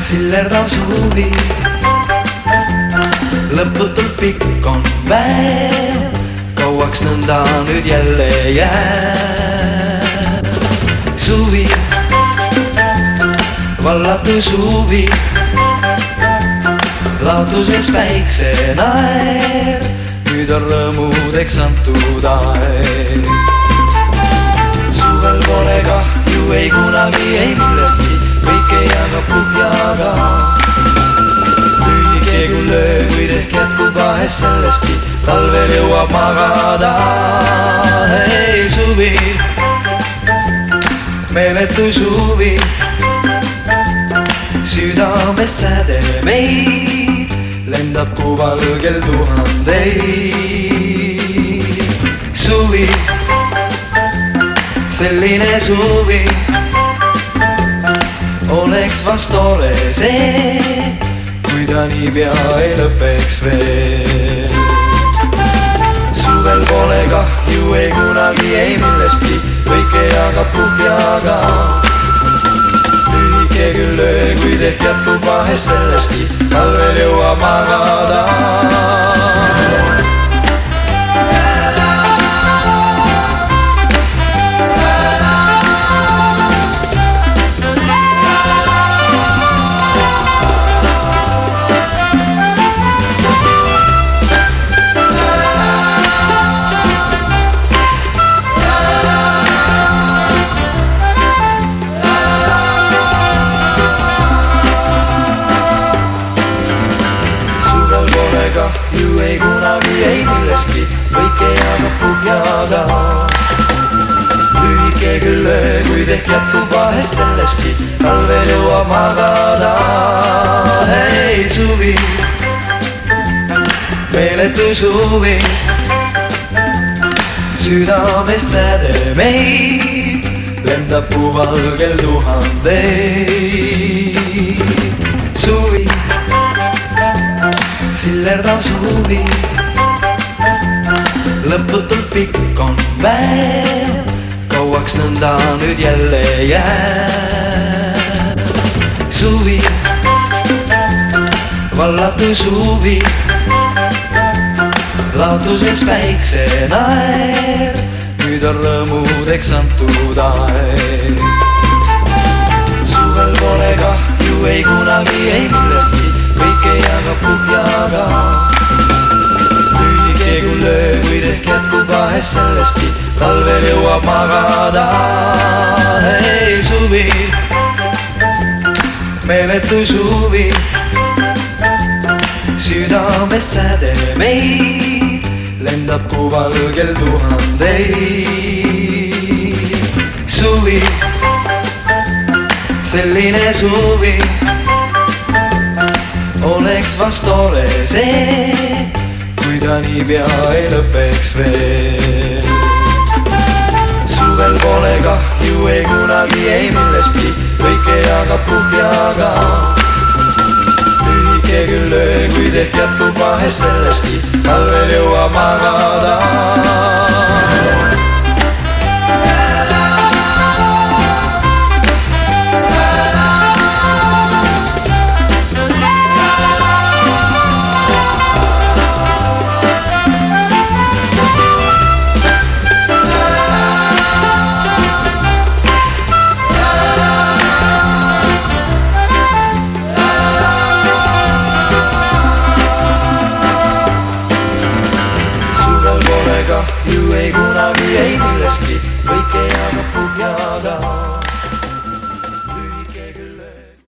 sillerdav suvi, lõputult pikk on päev, kauaks nõnda nüüd jälle jääb. Suvi, vallatu suvi, laotuses päikse naer, nüüd on rõõmudeks antud aeg. Suvel pole kahju ei kunagi, ei millestki, kõike jagab kuhjaga. Lühike küll öö, kuid ehk jätkub vahest sellestki, talvel jõuab magada. Hei suvi, meeletu suvi, südamest säde meid, lendab kuu valgel tuhandeid. Suvi, selline suvi, oleks vast tore see, kui ta niipea ei lõpeks veel. Suvel pole kahju ei kunagi, ei millestki, kõike jagab kuhjaga. Lühike küll öö, kuid ehk jätkub vahest sellestki, talvel jõuab magada. Kahju ei kunagi, ei millestki, kõike jagab kuhjaga. Lühike küll öö, kuid ehk jätkub vahest sellestki, talvel jõuab magada. Hei suvi, meeletu suvi, südamest säde meid, lendab kuu valgel tuhandeid. Suvi, sillerdav suvi, lõputult pikk on päev, kauaks nõnda nüüd jälle jääb. Suvi, vallatu suvi, laotuses päikse naer, nüüd on rõõmudeks antud aeg. Suvel pole kahju ei kunagi, ei millestki, kõike jagab kuhjaga. Lühike küll öö, kuid ehk jätkub vahest sellestki, talvel jõuab magada. Hei suvi, meeletu suvi, südamest säde meid, lendab kuu valgel tuhandeid. Suvi, selline suvi, oleks vast tore see, kui ta niipea ei lõpeks veel. Suvel pole kahju ei kunagi, ei millestki, kõike jagab kuhjaga. Lühike küll öö, kuid ehk jätkub vahest sellestki, talvel jõuab magada. Kahju ei kunagi, ei millestki, kõike jagab kuhjaga.